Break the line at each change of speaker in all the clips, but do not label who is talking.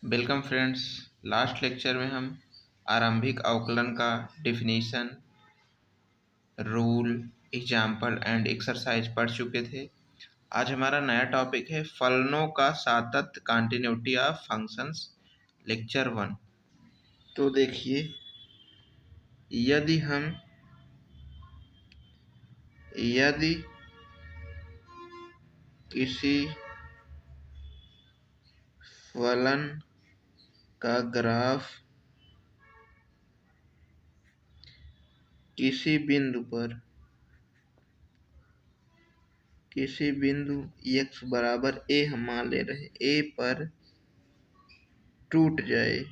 Welcome friends. Last lecture में हम आरंभिक अवकलन का definition, rule, example and exercise पढ़ चुके थे। आज हमारा नया टॉपिक है फलनों का सातत्य, कंटिन्यूटी ऑफ फंक्शंस, लेक्चर 1। तो देखिए, यदि किसी फलन का ग्राफ किसी बिंदु x बराबर a हम मान ले रहे a पर टूट जाए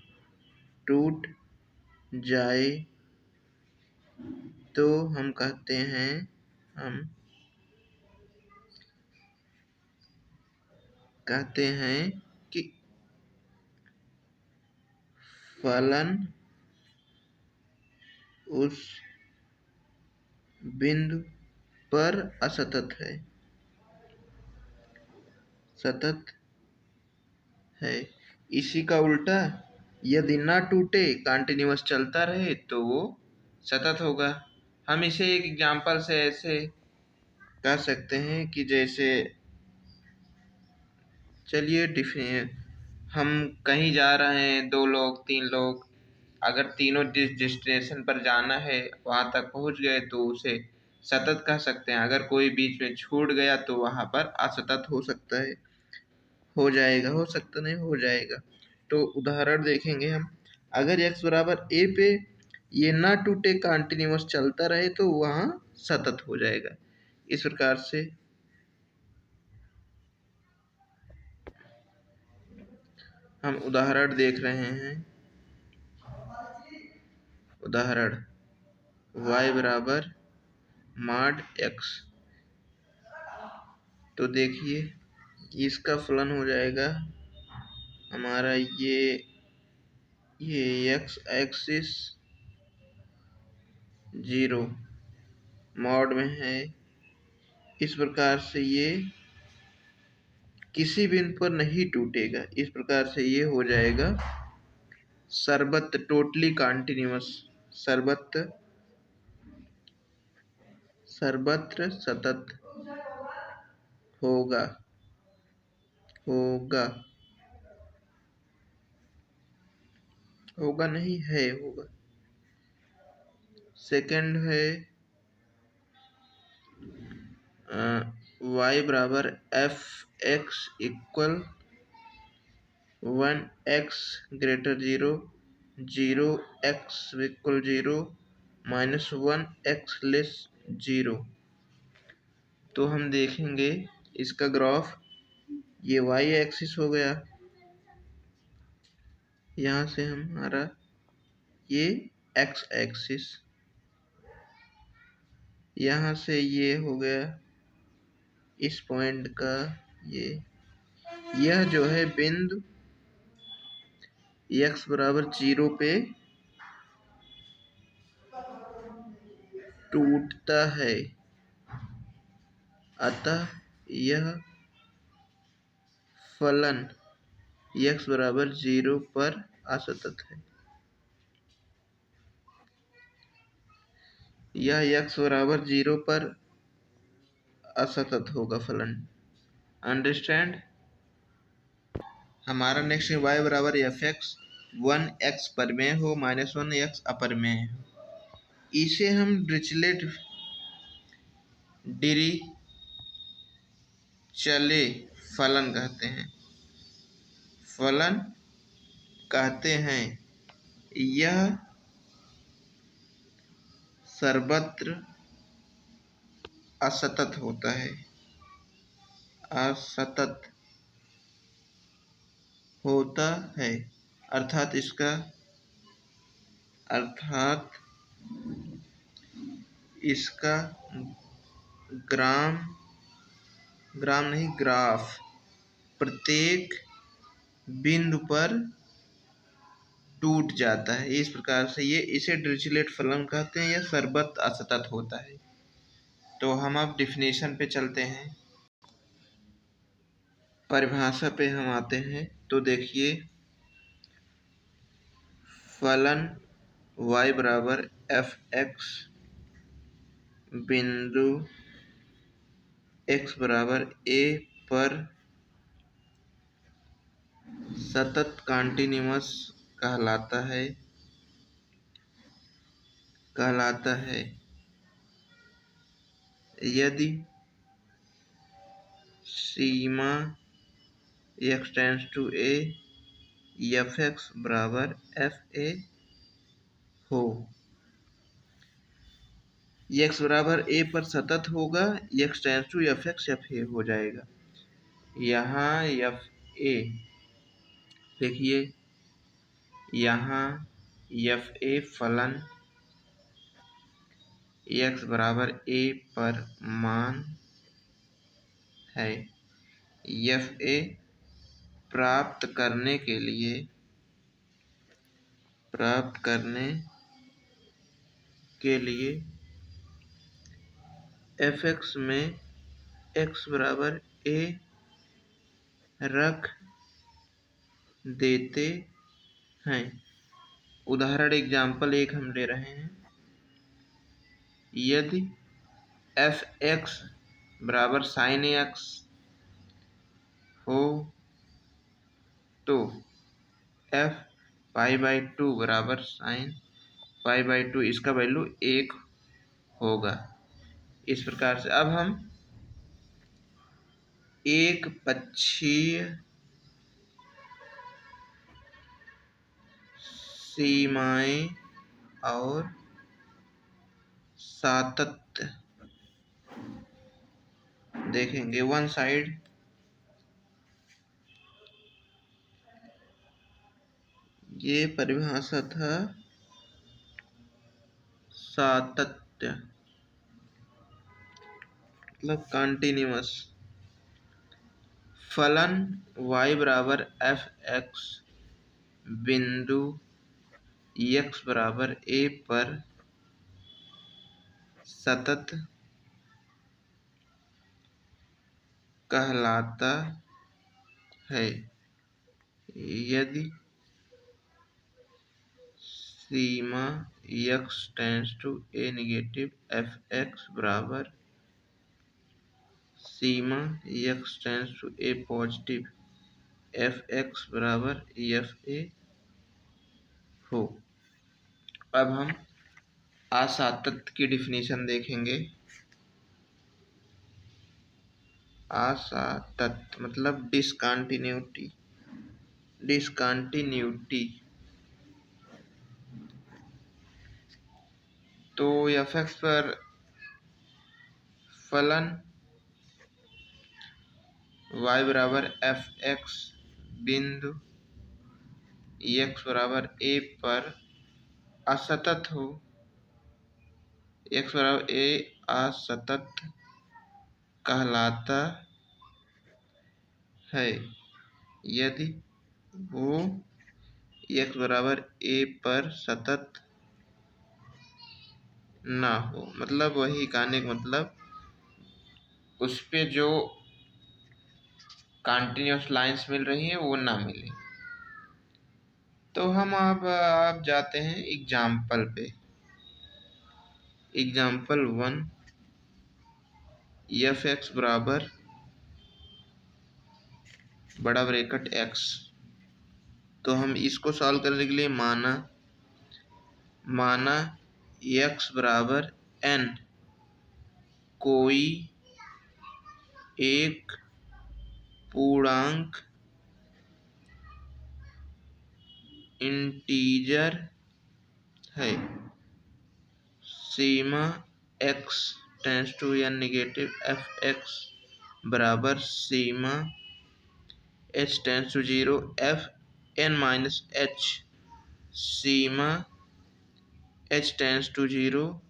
तो हम कहते हैं कि फलन उस बिंदु पर असतत है। इसी का उल्टा, यदि ना टूटे, कंटिन्यूअस चलता रहे तो वो सतत होगा। हम इसे एक एग्जांपल से ऐसे कह सकते हैं कि जैसे चलिए हम कहीं जा रहे हैं, 2 लोग 3 लोग, अगर तीनों जिस डेस्टिनेशन पर जाना है वहां तक पहुंच गए तो उसे सतत कह सकते हैं। अगर कोई बीच में छूट गया तो वहां पर असतत हो सकता है, हो जाएगा, हो सकता नहीं, हो जाएगा। तो उदाहरण देखेंगे हम। अगर x बराबर a पे ये ना टूटे, कंटिन्यूअस चलता रहे तो वहां सतत हो जाएगा। इस प्रकार से हम उदाहरण देख रहे हैं। उदाहरण y बराबर mod x। तो देखिए, इसका फलन हो जाएगा हमारा ये x एक्सिस 0 मॉड में है। इस प्रकार से ये किसी बिंदु पर नहीं टूटेगा। इस प्रकार से ये हो जाएगा सर्वत्र टोटली कंटिन्यूअस, सर्वत्र सतत होगा नहीं है, होगा। सेकंड है y बराबर f x equal 1x greater 0 0x equal 0 -1x less 0। तो हम देखेंगे इसका ग्राफ, ये y एक्सिस हो गया, यहाँ से हमारा ये x एक्सिस, यहाँ से ये हो गया इस पॉइंट का यह जो है बिंदु x बराबर 0 पे टूटता है, अतः यह फलन x बराबर 0 पर असतत है। यह x बराबर 0 पर असतत होगा फलन। अंडरस्टैंड। हमारा नेक्स्ट y बराबर एफ एक्स 1x परिमेय हो -1x अपरिमेय हो। इसे हम डिरिचले फलन कहते हैं। यह सर्वत्र असतत होता है, अर्थात इसका ग्राफ प्रत्येक बिंदु पर टूट जाता है। इस प्रकार से इसे डिरिचलेट फलन कहते हैं। यह सर्वत्र असतत होता है। तो हम अब डिफिनेशन पे चलते हैं, परिभाषा पे हम आते हैं। तो देखिए, फलन y बराबर एफ एक्स बिंदु x बराबर a पर सतत कॉन्टिन्यूअस कहलाता है यदि सीमा x tends to a F X बराबर एफ ए हो। x बराबर a पर सतत होगा, x tends to F X F A हो जाएगा। यहाँ एफ ए देखिए, यहाँ एफ ए फलन x बराबर a पर मान है। एफ ए प्राप्त करने के लिए एफ एक्स में x बराबर a रख देते हैं। उदाहरण एग्जाम्पल एक हम ले रहे हैं। यदि एफ एक्स बराबर साइन एक्स हो तो एफ पाई बाई टू बराबर साइन पाई बाई टू, इसका वैल्यू 1 होगा। इस प्रकार से अब हम एक पक्षीय सीमाएं और सातत्य देखेंगे। वन साइड ये परिभाषा था सातत्य मतलब कॉन्टिन्यूअस। फलन y बराबर एफ एक्स बिंदु x बराबर a पर सतत कहलाता है यदि सीमा x tends to a negative F X बराबर सीमा x tends to a positive F X बराबर एफ ए हो। अब हम असातत्य की डिफिनीशन देखेंगे। असातत्य मतलब डिसकंटिन्यूटी। तो एफ एक्स पर फलन y बराबर एफ एक्स बिंदु x बराबर a पर असतत हो, x बराबर a असतत कहलाता है यदि वो x बराबर a पर सतत ना हो। मतलब वही कहने का मतलब उस पे जो कंटिन्यूअस लाइंस मिल रही हैं वो ना मिले। तो हम आप जाते हैं एग्जाम्पल पे। एग्जाम्पल 1 एफ एक्स बराबर बड़ा ब्रैकेट x। तो हम इसको सॉल्व करने के लिए माना x बराबर n कोई एक पूर्णांक इंटीजर है। सीमा x tends to n negative F X बराबर सीमा h tends to 0 F n minus h सीमा h tends to 0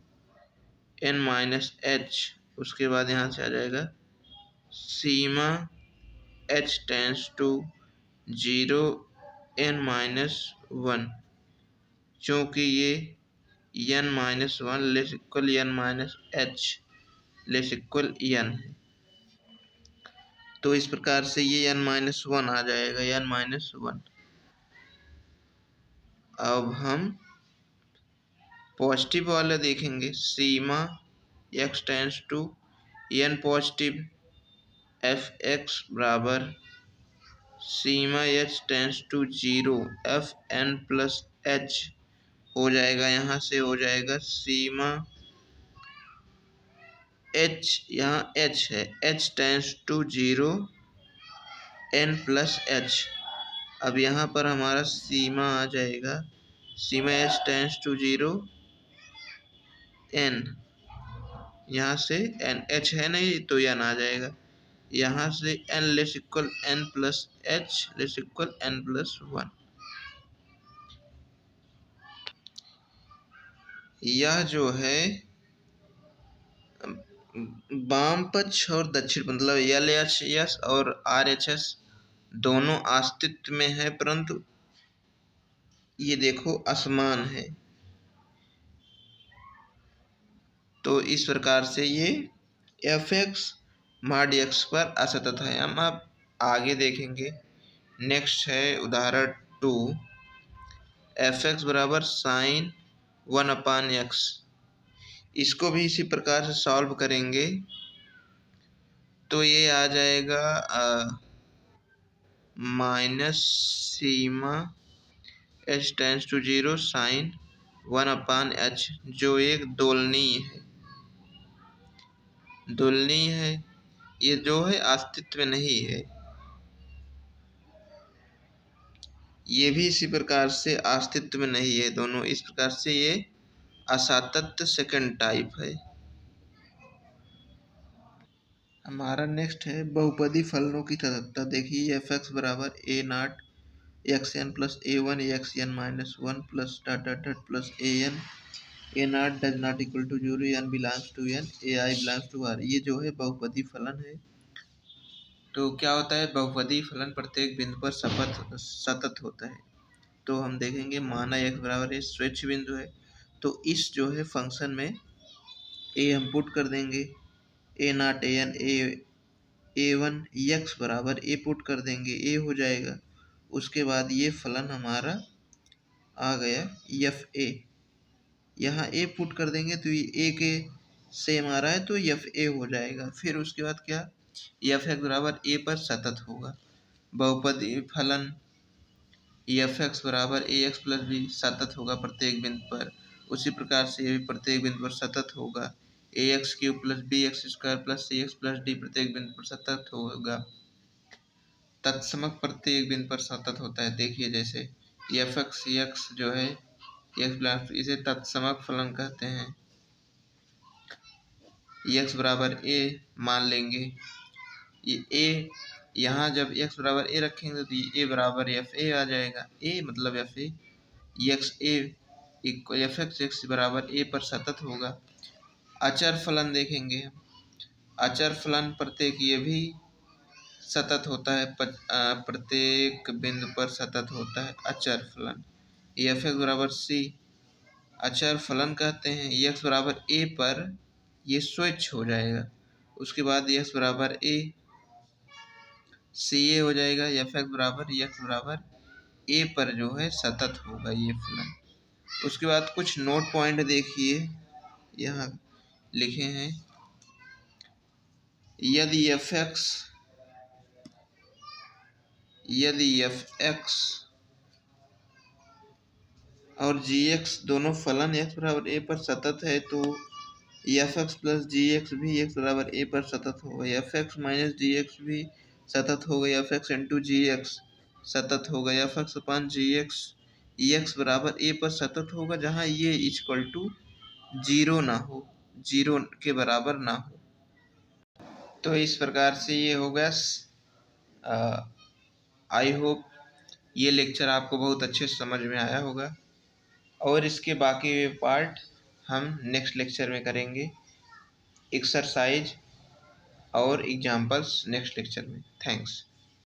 n minus h। उसके बाद यहाँ से आ जाएगा सीमा h tends to 0 n minus 1। चूँकि ये n minus 1 less equal n minus h less equal n है, तो इस प्रकार से ये n माइनस 1 आ जाएगा, n माइनस 1। अब हम पॉजिटिव वाला देखेंगे। सीमा x tends to n positive F X बराबर सीमा h tends to 0 F N plus H हो जाएगा। यहाँ से हो जाएगा सीमा h, यहाँ h है, h tends to 0 n plus H. अब यहाँ पर हमारा सीमा आ जाएगा सीमा h टेंस टू 0 n, यहाँ से n, h है नहीं तो n आ जाएगा। यहाँ से n less equal n plus h less equal n plus 1। यह जो है वाम पक्ष और दक्षिण मतलब LHS और RHS दोनों अस्तित्व में है, परंतु ये देखो असमान है। तो इस प्रकार से ये एफ एक्स माड एक्स पर असतत है। हम अब आगे देखेंगे। नेक्स्ट है उदाहरण 2, एफ एक्स बराबर साइन 1/x। इसको भी इसी प्रकार से सॉल्व करेंगे तो ये आ जाएगा माइनस सीमा h tends to 0 sine 1/h, जो एक दोलनीय है। दोलनीय है, ये जो है अस्तित्व में नहीं है। ये भी इसी प्रकार से अस्तित्व में नहीं है। दोनों इस प्रकार से ये असातत्य सेकंड टाइप है। हमारा नेक्स्ट है बहुपदी फलनों की तटस्थता। देखिए एफ एक्स बराबर A not X N plus A one X N minus one plus dot dot dot plus A not does not equal to 0 N belongs to N A I belongs to R. ये जो है बहुपदी फलन है। तो क्या होता है, बहुपदी फलन प्रत्येक बिंदु पर सतत होता है। तो हम देखेंगे माना x बराबर है स्वेच्छ बिंदु है, तो इस जो है फंक्शन में a हम पुट कर देंगे, A not A N A one X बराबर a पुट कर देंगे, a हो जाएगा। उसके बाद ये फलन हमारा आ गया एफ ए, यहाँ a पुट कर देंगे तो ये a के सेम आ रहा है तो एफ ए हो जाएगा। फिर उसके बाद क्या, एफ एक्स बराबर a पर सतत होगा। बहुपदी फलन एफ एक्स बराबर ए एक्स प्लस बी सतत होगा प्रत्येक बिंदु पर। उसी प्रकार से ये भी प्रत्येक बिंदु पर सतत होगा। A X cube plus B X square plus C X plus D प्रत्येक बिंदु पर सतत होगा। तत्समक प्रत्येक बिंदु पर सतत होता है। देखिए जैसे एफ एक्स एक्स जो है एक्स प्लस, इसे तत्समक फलन कहते हैं। एक्स बराबर ए मान लेंगे, ये ए यहाँ जब x बराबर a रखेंगे तो ये a बराबर एफ ए आ जाएगा। a मतलब F A, x A F x x बराबर a पर सतत होगा। अचर फलन देखेंगे हम। अचर फलन प्रत्येक ये भी सतत होता है, प्रत्येक बिंदु पर सतत होता है अचर फलन। एफ एक्स बराबर सी अचर फलन कहते हैं। एक्स बराबर a पर ये स्विच हो जाएगा। उसके बाद एक्स बराबर a सी ए हो जाएगा। एफ एक्स बराबर ए पर जो है सतत होगा ये फलन। उसके बाद कुछ नोट पॉइंट देखिए, यहाँ लिखे हैं। यदि एफ एक्स और जी एक्स दोनों फलन एक्स बराबर ए पर सतत है तो एफ एक्स प्लस जी एक्स भी एक्स बराबर ए पर सतत होगा। एफ एक्स माइनस जी एक्स भी सतत होगा। एफ एक्स इंटू जी एक्स सतत होगा। एफ एक्स अपान जी एक्स एक्स बराबर ए पर सतत होगा, जहाँ ये इक्वल टू 0 ना हो, 0 के बराबर ना हो। तो इस प्रकार से ये हो गया। आई होप ये लेक्चर आपको बहुत अच्छे से समझ में आया होगा, और इसके बाकी पार्ट हम नेक्स्ट लेक्चर में करेंगे। एक्सरसाइज और एग्जाम्पल्स नेक्स्ट लेक्चर में। थैंक्स।